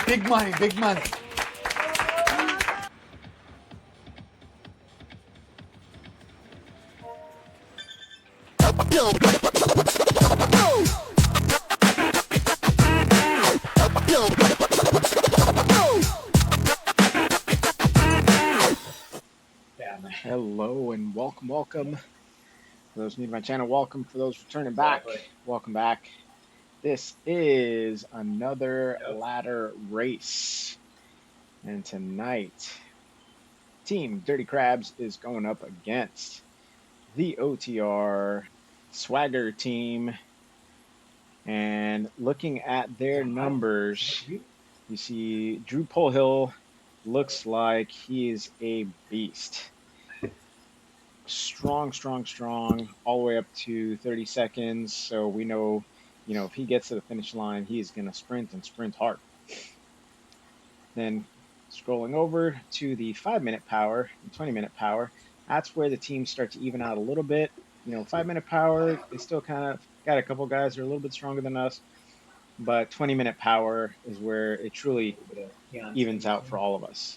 Big money, big money. Hello and welcome. For those new to my channel, welcome. For those returning back, welcome back. This is another ladder race. And tonight, Team Dirty Crabz is going up against the OTR Swagger team. And looking at their numbers, you see Drew Polhill looks like he is a beast. Strong, all the way up to 30 seconds. So we know, if he gets to the finish line, he is going to sprint and sprint hard. Then scrolling over to the 5-minute power and 20-minute power, that's where the teams start to even out a little bit. 5-minute power, they still kind of got a couple guys that are a little bit stronger than us, but 20-minute power is where it truly evens out for all of us.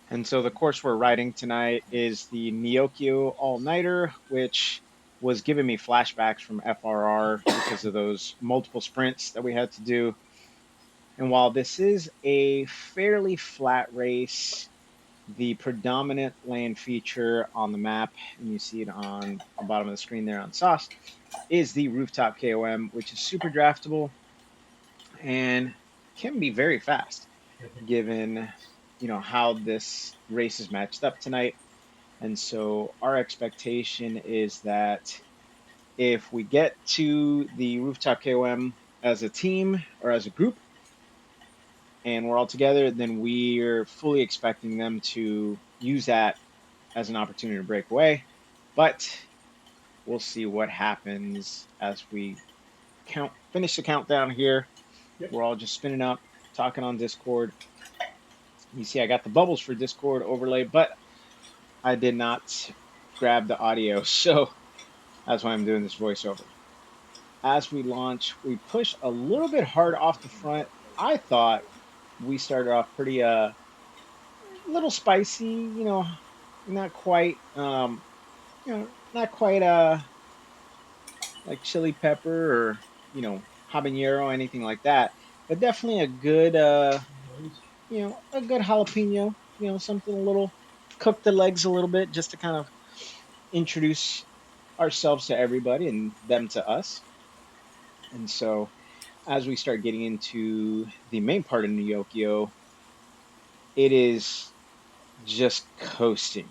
And so the course we're riding tonight is the Neokyo All-Nighter, which was giving me flashbacks from FRR because of those multiple sprints that we had to do. And while this is a fairly flat race, the predominant land feature on the map, and you see it on the bottom of the screen there on Sauce, is the rooftop KOM, which is super draftable and can be very fast given how this race is matched up tonight. And so our expectation is that if we get to the rooftop KOM as a team or as a group and we're all together, then we're fully expecting them to use that as an opportunity to break away. But we'll see what happens as we finish the countdown here. Yep. We're all just spinning up, talking on Discord. You see I got the bubbles for Discord overlaid, but I did not grab the audio, so that's why I'm doing this voiceover. As we launch, we push a little bit hard off the front. I thought we started off pretty little spicy, not quite not quite like chili pepper or habanero, anything like that, but definitely a good a good jalapeno, something a little, cook the legs a little bit just to kind of introduce ourselves to everybody and them to us. And so as we start getting into the main part of Neokyo, it is just coasting,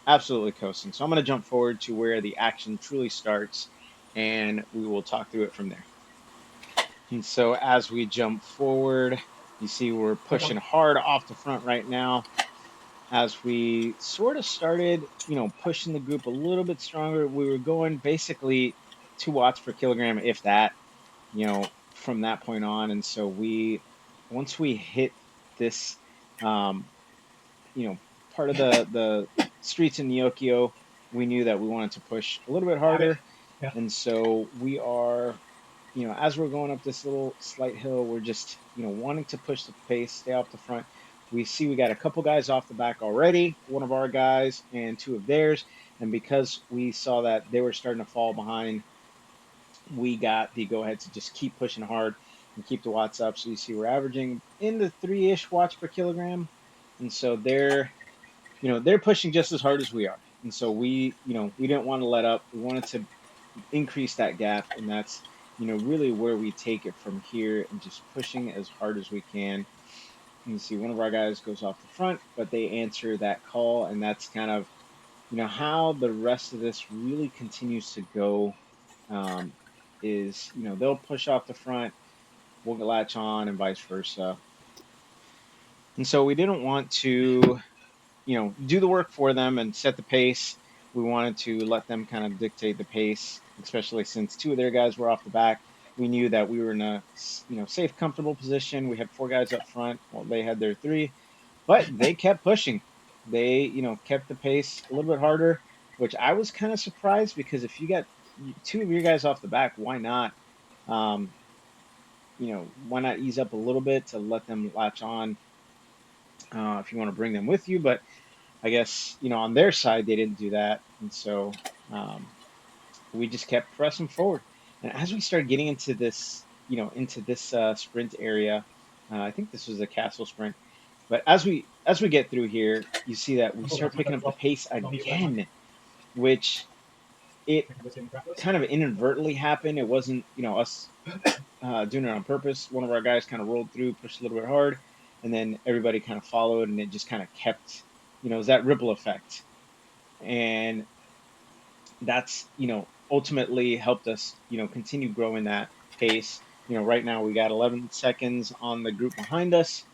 absolutely coasting. So I'm going to jump forward to where the action truly starts and we will talk through it from there. And so as we jump forward, you see we're pushing hard off the front right now. As we sort of started, pushing the group a little bit stronger, we were going basically 2 watts per kilogram, if that, from that point on. And so once we hit this, part of the streets in Neokyo, we knew that we wanted to push a little bit harder. Yeah. And so we are, as we're going up this little slight hill, we're just, wanting to push the pace, stay off the front. We see we got a couple guys off the back already, one of our guys and 2 of theirs. And because we saw that they were starting to fall behind, we got the go-ahead to just keep pushing hard and keep the watts up. So you see we're averaging in the 3-ish watts per kilogram. And so they're pushing just as hard as we are. And so we didn't want to let up. We wanted to increase that gap. And that's, really where we take it from here and just pushing as hard as we can. You see one of our guys goes off the front, but they answer that call. And that's kind of, how the rest of this really continues to go, is, they'll push off the front, we'll latch on and vice versa. And so we didn't want to, do the work for them and set the pace. We wanted to let them kind of dictate the pace, especially since 2 of their guys were off the back. We knew that we were in a, safe, comfortable position. We had 4 guys up front while they had their 3, but they kept pushing. They, kept the pace a little bit harder, which I was kind of surprised because if you got 2 of your guys off the back, why not, why not ease up a little bit to let them latch on if you want to bring them with you. But I guess, on their side, they didn't do that. And so um, we just kept pressing forward. And as we started getting into this sprint area, I think this was a castle sprint. But as we get through here, you see that we start picking up the pace again, which it kind of inadvertently happened. It wasn't, us doing it on purpose. One of our guys kind of rolled through, pushed a little bit hard, and then everybody kind of followed, and it just kind of kept, it was that ripple effect. And that's, ultimately helped us, continue growing that pace. Right now we got 11 seconds on the group behind us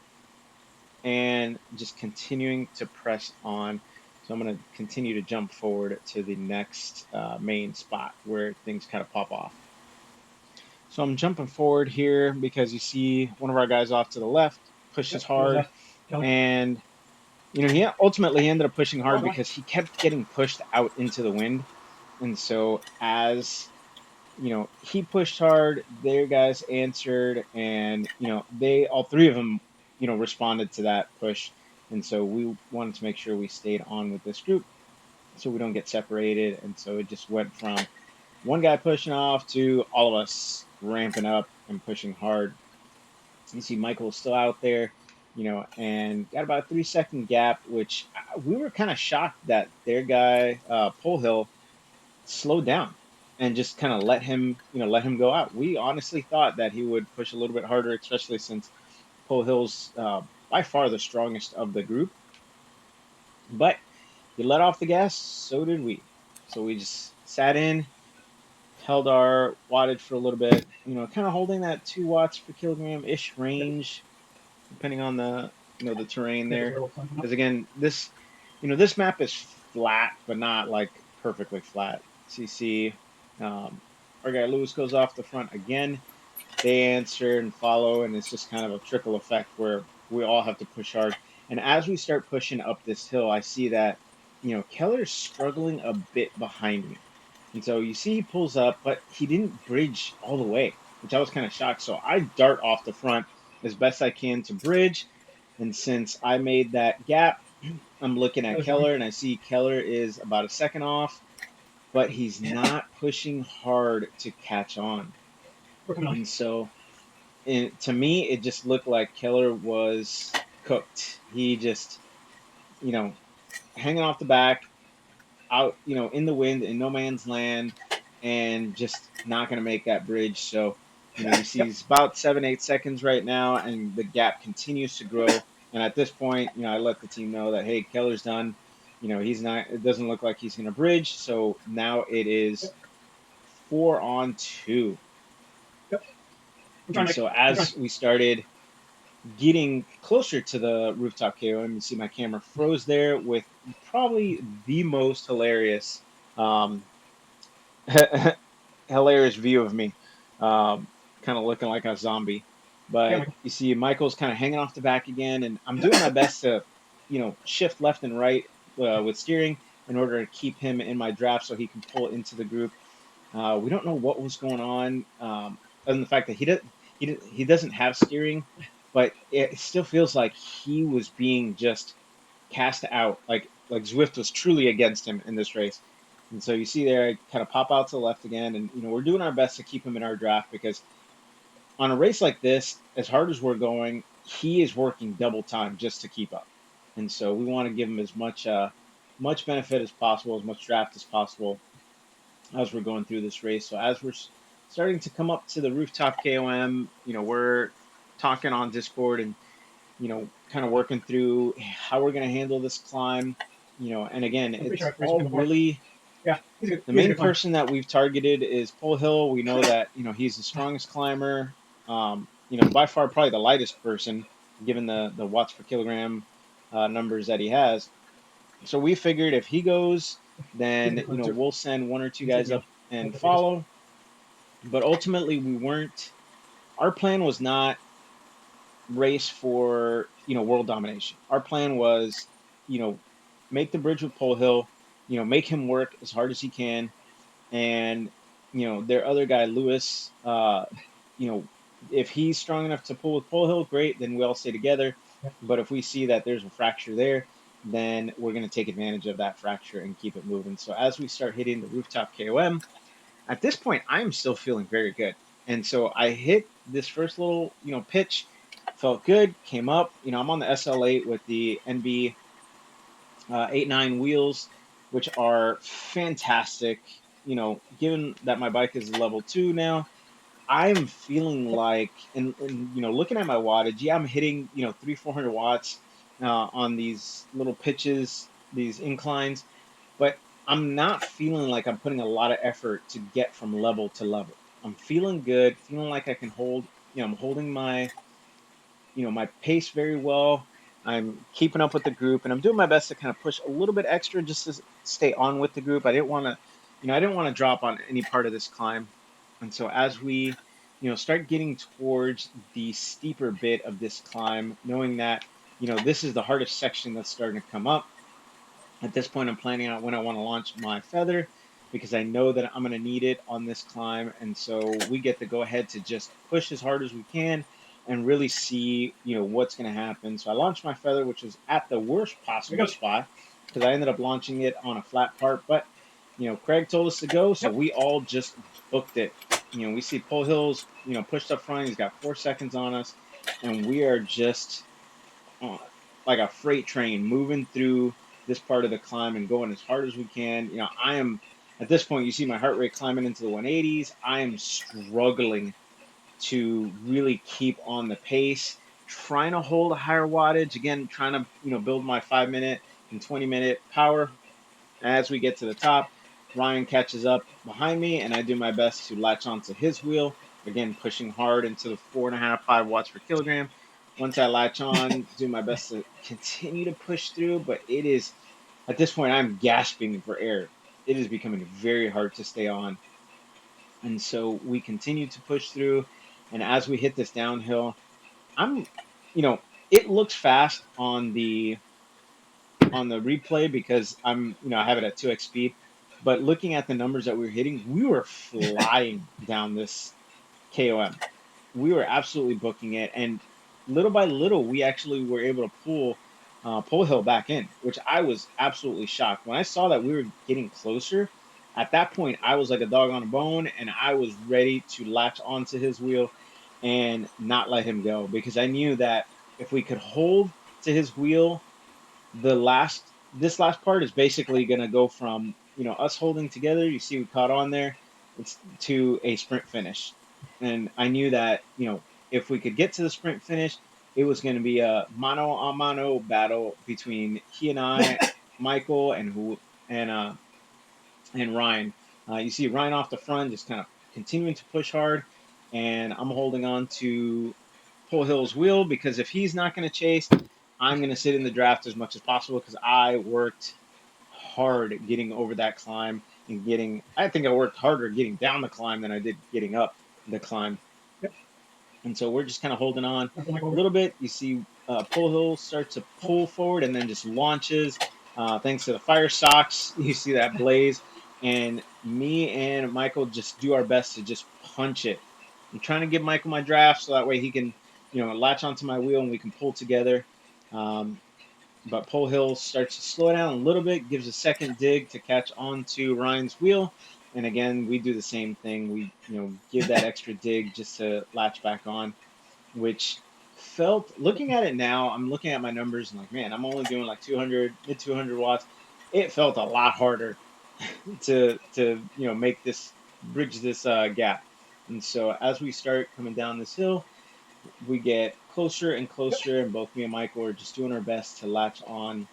and just continuing to press on. So I'm going to continue to jump forward to the next main spot where things kind of pop off. So I'm jumping forward here because you see one of our guys off to the left pushes hard, and he ended up pushing hard because he kept getting pushed out into the wind. And so as he pushed hard, their guys answered, and they all three of them responded to that push. And so we wanted to make sure we stayed on with this group so we don't get separated. And so it just went from one guy pushing off to all of us ramping up and pushing hard. You see Michael's still out there, and got about a 3 second gap, which we were kind of shocked that their guy, Pole Hill, slowed down and just kind of let him go out. We honestly thought that he would push a little bit harder, especially since Pole Hill's by far the strongest of the group. But he let off the gas, so did we. So we just sat in, held our wattage for a little bit, kind of holding that 2 watts per kilogram ish range, depending on the terrain there. Because again, this map is flat, but not like perfectly flat. So you see, our guy Lewis goes off the front again. They answer and follow, and it's just kind of a trickle effect where we all have to push hard. And as we start pushing up this hill, I see that Keller's struggling a bit behind me. And so you see he pulls up, but he didn't bridge all the way, which I was kind of shocked. So I dart off the front as best I can to bridge. And since I made that gap, I'm looking at Keller and I see Keller is about a second off, but he's not pushing hard to catch on. And so to me, it just looked like Keller was cooked. He just, you know, hanging off the back, out, in the wind, in no man's land, and just not going to make that bridge. So, you see he's about 7, 8 seconds right now, and the gap continues to grow. And at this point, I let the team know that, hey, Keller's done. He's not, it doesn't look like he's going to bridge. So now it is 4-on-2. And so as we started getting closer to the rooftop KOM, you see my camera froze there with probably the most hilarious hilarious view of me, kind of looking like a zombie. But you see, Michael's kind of hanging off the back again, and I'm doing my best to, shift left and right with steering in order to keep him in my draft so he can pull into the group. We don't know what was going on, other than the fact that he doesn't have steering, but it still feels like he was being just cast out, like Zwift was truly against him in this race. And so you see there, I kind of pop out to the left again, and we're doing our best to keep him in our draft because on a race like this, as hard as we're going, he is working double time just to keep up. And so we want to give him as much benefit as possible, as much draft as possible as we're going through this race. So as we're starting to come up to the rooftop KOM, we're talking on Discord and kind of working through how we're going to handle this climb. And again, it's all really the main person that we've targeted is Pole Hill. We know that he's the strongest climber. By far probably the lightest person given the watts per kilogram numbers that he has. So we figured if he goes, then we'll send 1 or 2 guys up and follow. But ultimately, we weren't. Our plan was not race for world domination. Our plan was make the bridge with Pole Hill, make him work as hard as he can, and their other guy Lewis, you know If he's strong enough to pull with pole hill, great, then we all stay together. But if we see that there's a fracture there, then we're going to take advantage of that fracture and keep it moving. So as we start hitting the rooftop KOM, at this point, I'm still feeling very good. And so I hit this first little, pitch, felt good, came up. I'm on the SL8 with the NB 8.9 wheels, which are fantastic. Given that my bike is level 2 now, I'm feeling like, and looking at my wattage, yeah, I'm hitting, 300-400 watts on these little pitches, these inclines, but I'm not feeling like I'm putting a lot of effort to get from level to level. I'm feeling good, feeling like I can hold, I'm holding my pace very well. I'm keeping up with the group, and I'm doing my best to kind of push a little bit extra just to stay on with the group. I didn't want to drop on any part of this climb. And so as we, start getting towards the steeper bit of this climb, knowing that, this is the hardest section that's starting to come up, at this point, I'm planning out when I want to launch my feather because I know that I'm going to need it on this climb. And so we get to go ahead to just push as hard as we can and really see, what's going to happen. So I launched my feather, which was at the worst possible spot because I ended up launching it on a flat part. But, Craig told us to go, so we all just booked it. We see Pole Hills, pushed up front. He's got 4 seconds on us, and we are just uh, like a freight train moving through this part of the climb and going as hard as we can. I am at this point, you see my heart rate climbing into the 180s. I am struggling to really keep on the pace, trying to hold a higher wattage. Again, trying to, build my 5 minute and 20-minute power. As we get to the top, Ryan catches up behind me, and I do my best to latch onto his wheel. Again, pushing hard into the 4.5, 5 watts per kilogram. Once I latch on, do my best to continue to push through, but it is, at this point, I'm gasping for air. It is becoming very hard to stay on. And so we continue to push through. And as we hit this downhill, I'm, you know, it looks fast on the replay because I have it at 2x speed. But looking at the numbers that we were hitting, we were flying down this KOM. We were absolutely booking it, and little by little, we actually were able to pull hill back in, which I was absolutely shocked when I saw that we were getting closer. At that point, I was like a dog on a bone, and I was ready to latch onto his wheel and not let him go because I knew that if we could hold to his wheel, this last part is basically going to go from us holding together. You see, we caught on there. It's to a sprint finish, and I knew that if we could get to the sprint finish, it was going to be a mano a mano battle between he and I, Michael, and Ryan. You see Ryan off the front, just kind of continuing to push hard, and I'm holding on to Pole Hill's wheel because if he's not going to chase, I'm going to sit in the draft as much as possible because I worked hard getting over that climb and I think I worked harder getting down the climb than I did getting up the climb. And so we're just kind of holding on a little bit. You see Pole Hill start to pull forward and then just launches. Thanks to the fire socks, you see that blaze. And me and Michael just do our best to just punch it. I'm trying to give Michael my draft so that way he can, latch onto my wheel and we can pull together. Um, but Pole Hill starts to slow down a little bit, gives a second dig to catch onto Ryan's wheel. And again, we do the same thing. We, give that extra dig just to latch back on, which looking at it now, I'm looking at my numbers and like, man, I'm only doing like 200, mid 200 watts. It felt a lot harder to bridge this gap. And so as we start coming down this hill, we get closer and closer, and both me and Michael are just doing our best to latch on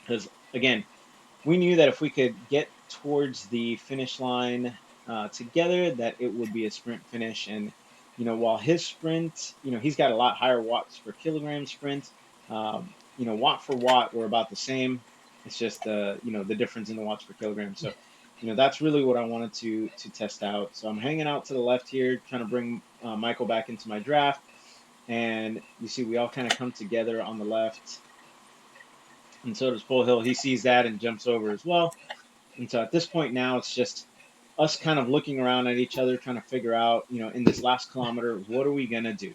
because again, we knew that if we could get towards the finish line together, that it would be a sprint finish. And while his sprint, he's got a lot higher watts per kilogram sprint. Watt for watt, we're about the same. It's just the difference in the watts per kilogram. So, that's really what I wanted to test out. So I'm hanging out to the left here, trying to bring Michael back into my draft. And you see, we all kind of come together on the left, and so does Pole Hill. He sees that and jumps over as well. And so at this point now, it's just us kind of looking around at each other, trying to figure out, you know, in this last kilometer, what are we going to do?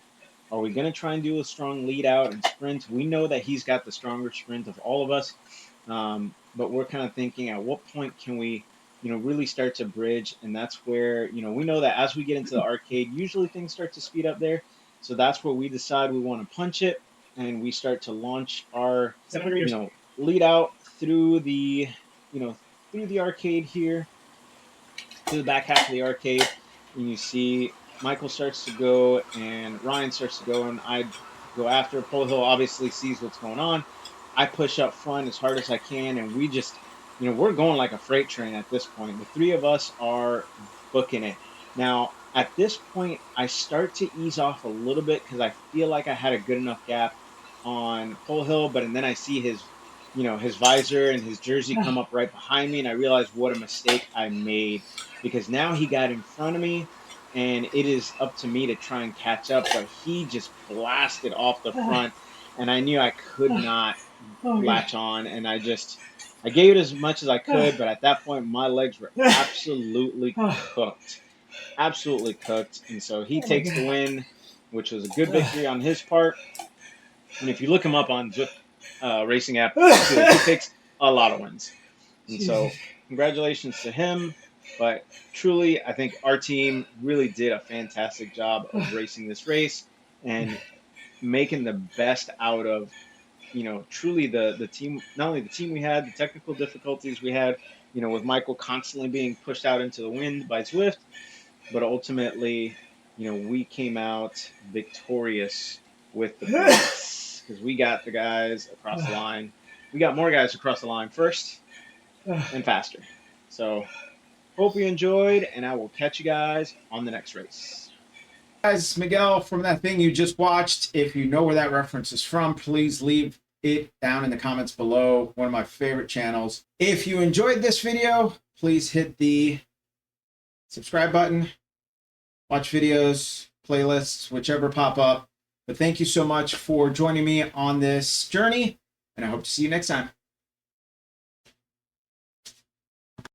Are we going to try and do a strong lead out and sprint? We know that he's got the stronger sprint of all of us. But we're kind of thinking at what point can we, you know, really start to bridge? And that's where, you know, we know that as we get into the arcade, usually things start to speed up there. So that's where we decide we want to punch it and we start to launch our, you know, lead out through the, you know, through the arcade here to the back half of the arcade, and you see Michael starts to go and Ryan starts to go, and I go after. Pole Hill obviously sees what's going on. I push up front as hard as I can, and we just, you know, we're going like a freight train at this point. The three of us are booking it. Now, at this point, I start to ease off a little bit because I feel like I had a good enough gap on Pole Hill, but and then I see his, you know, his visor and his jersey come up right behind me, and I realize what a mistake I made because now he got in front of me and it is up to me to try and catch up, but he just blasted off the front and I knew I could not latch on, and I gave it as much as I could, but at that point my legs were absolutely cooked. Absolutely cooked. And so he takes the win, which was a good victory on his part. And if you look him up on Zwift racing app, you see that he takes a lot of wins. And so congratulations to him. But truly, I think our team really did a fantastic job of racing this race and making the best out of, you know, truly the team, not only the team we had, the technical difficulties we had, you know, with Michael constantly being pushed out into the wind by Zwift, but ultimately, you know, we came out victorious with the points because we got the guys across the line. We got more guys across the line first and faster. So hope you enjoyed, and I will catch you guys on the next race. Guys, Miguel, from that thing you just watched, if you know where that reference is from, please leave it down in the comments below. One of my favorite channels. If you enjoyed this video, please hit the subscribe button, watch videos, playlists, whichever pop up. But thank you so much for joining me on this journey, and I hope to see you next time.